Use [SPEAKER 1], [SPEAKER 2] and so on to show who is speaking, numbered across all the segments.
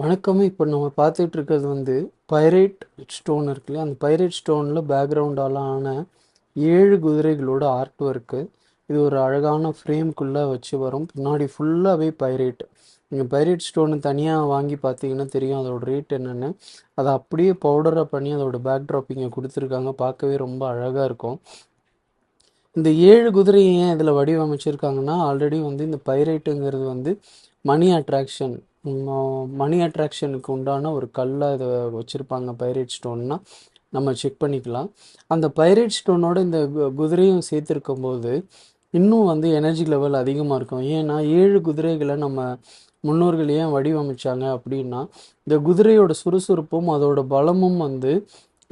[SPEAKER 1] வணக்கம். இப்போ நம்ம பார்த்துட்டு இருக்கிறது பைரைட் ஸ்டோன் இருக்கு இல்லையா? அந்த பைரைட் ஸ்டோனில் பேக்ரவுண்டால் ஆன 7 குதிரைகளோட ஆர்ட் ஒர்க்கு. இது ஒரு அழகான ஃப்ரேம்குள்ளே வச்சு வரும். பின்னாடி ஃபுல்லாகவே பைரைட். நீங்கள் பைரைட் ஸ்டோனு தனியாக வாங்கி பார்த்தீங்கன்னா தெரியும் அதோட ரேட் என்னென்னு. அதை அப்படியே பவுடராக பண்ணி அதோட பேக்ட்ராப்பிங்கை கொடுத்துருக்காங்க. பார்க்கவே ரொம்ப அழகாக இருக்கும். இந்த 7 குதிரையை ஏன் இதில் வடிவமைச்சிருக்காங்கன்னா, ஆல்ரெடி இந்த பைரைட்டுங்கிறது மணி அட்ராக்ஷன் மணி அட்ராக்ஷனுக்கு உண்டான ஒரு கல்லாக இதை வச்சுருப்பாங்க. பைரைட் ஸ்டோன்னா நம்ம செக் பண்ணிக்கலாம். அந்த பைரைட் ஸ்டோனோட இந்த குதிரையும் சேர்த்துருக்கும் போது இன்னும் எனர்ஜி லெவல் அதிகமாக இருக்கும். ஏன்னா 7 குதிரைகளை நம்ம முன்னோர்கள் ஏன் வடிவமைச்சாங்க அப்படின்னா, இந்த குதிரையோட சுறுசுறுப்பும் அதோட பலமும்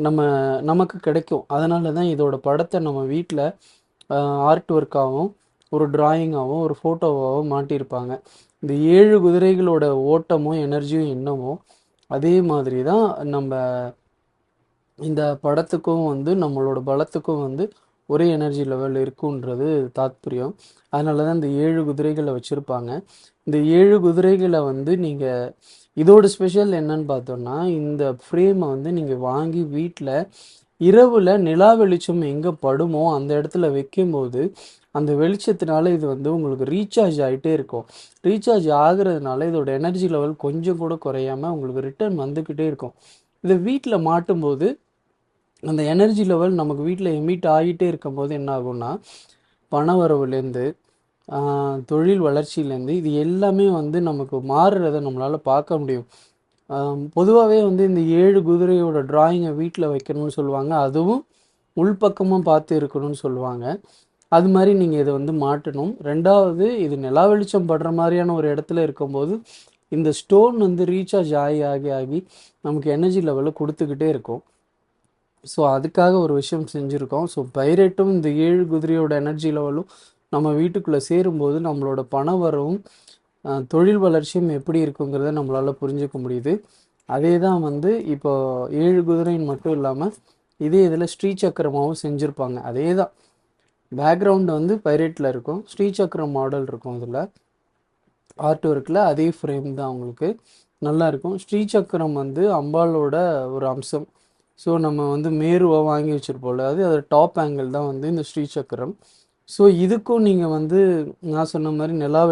[SPEAKER 1] நம்ம நமக்கு கிடைக்கும். அதனால தான் இதோட படத்தை நம்ம வீட்டில் ஆர்ட் ஒர்க்காகவும் ஒரு டிராயிங்காகவும் ஒரு ஃபோட்டோவாகவும் மாட்டியிருப்பாங்க. இந்த 7 குதிரைகளோட ஓட்டமும் எனர்ஜியும் என்னமோ அதே மாதிரி தான் நம்ம இந்த படத்துக்கும் நம்மளோட பலத்துக்கும் ஒரே எனர்ஜி லெவல் இருக்குன்றது தாத்பரியம். அதனால தான் இந்த 7 குதிரைகளை வச்சுருப்பாங்க. இந்த 7 குதிரைகளை நீங்கள் இதோட ஸ்பெஷல் என்னன்னு பார்த்தோன்னா, இந்த ஃப்ரேமை நீங்கள் வாங்கி வீட்டில் இரவில் நிலா வெளிச்சம் எங்கே படுமோ அந்த இடத்துல வைக்கும்போது அந்த வெளிச்சத்தினால இது உங்களுக்கு ரீசார்ஜ் ஆகிட்டே இருக்கும். ரீசார்ஜ் ஆகுறதுனால இதோட எனர்ஜி லெவல் கொஞ்சம் கூட குறையாமல் உங்களுக்கு ரிட்டர்ன் வந்துக்கிட்டே இருக்கும். இதை வீட்டில் மாட்டும்போது அந்த எனர்ஜி லெவல் நமக்கு வீட்டில் எமிட் ஆகிட்டே இருக்கும்போது என்ன ஆகும்னா, பண வரவுலேருந்து தொழில் வளர்ச்சியிலேருந்து இது எல்லாமே நமக்கு மாறுறதை நம்மளால் பார்க்க முடியும். பொதுவாகவே இந்த 7 குதிரையோட டிராயிங்கை வீட்டில் வைக்கணும்னு சொல்லுவாங்க. அதுவும் உள்பக்கமாக பார்த்து இருக்கணும்னு சொல்லுவாங்க. அது மாதிரி நீங்கள் இதை மாட்டணும். ரெண்டாவது, இது நிலா வெளிச்சம் படுற மாதிரியான ஒரு இடத்துல இருக்கும்போது இந்த ஸ்டோன் ரீசார்ஜ் ஆகி ஆகி ஆகி நமக்கு எனர்ஜி லெவலை கொடுத்துக்கிட்டே இருக்கும். ஸோ அதுக்காக ஒரு விஷயம் செஞ்சுருக்கோம். ஸோ பைரைட்டும் இந்த 7 குதிரையோட எனர்ஜி லெவலும் நம்ம வீட்டுக்குள்ளே சேரும்போது நம்மளோட பண வரவும் தொழில் வளர்ச்சியும் எப்படி இருக்குங்கிறத நம்மளால் புரிஞ்சுக்க முடியுது. அதே தான் இப்போ 7 குதிரைன்னு மட்டும் இல்லாமல் இதே இதில் ஸ்ரீசக்கரமாகவும் செஞ்சுருப்பாங்க. அதே தான் பேக்ரவுண்டு பைரைட்டில் இருக்கும், ஸ்ரீசக்கரம் மாடல் இருக்கும். இதில் ஆர்ட் ஒர்க்கில் அதே ஃப்ரேம் தான் உங்களுக்கு நல்லாயிருக்கும். ஸ்ரீசக்கரம் அம்பாலோட ஒரு அம்சம். ஸோ நம்ம மேருவாக வாங்கி வச்சுருப்போம்ல, அது டாப் ஆங்கிள் தான் இந்த ஸ்ரீசக்கரம். ஸோ இதுக்கும் நீங்கள் நான் சொன்ன மாதிரி நிலா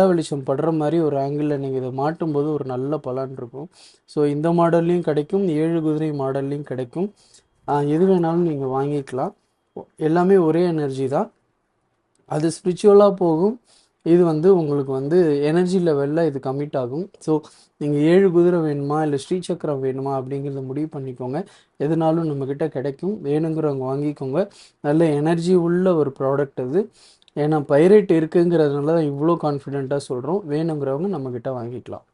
[SPEAKER 1] வெளிச்சம் படுற மாதிரி ஒரு ஆங்கிளில் நீங்கள் இதை மாட்டும்போது ஒரு நல்ல பலன் இருக்கும். ஸோ இந்த மாடல்லையும் கிடைக்கும், 7 குதிரை மாடல்லையும் கிடைக்கும். எது வேணாலும் நீங்கள் வாங்கிக்கலாம். எல்லாமே ஒரே எனர்ஜி தான். அது ஸ்பிரிச்சுவலாக போகும். இது உங்களுக்கு எனர்ஜி லெவலில் இது கமிட் ஆகும். ஸோ நீங்கள் 7 குதிரை வேணுமா இல்லை ஸ்ரீசக்கரம் வேணுமா அப்படிங்கிறத முடிவு பண்ணிக்கோங்க. எதுனாலும் நம்மக்கிட்ட கிடைக்கும். வேணுங்கிறவங்க வாங்கிக்கோங்க. நல்ல எனர்ஜி உள்ள ஒரு ப்ராடக்ட் அது. ஏன்னா பைரைட் இருக்குங்கிறதுனால தான் இவ்வளோ கான்ஃபிடெண்ட்டாக சொல்கிறோம். வேணுங்கிறவங்க நம்மக்கிட்ட வாங்கிக்கலாம்.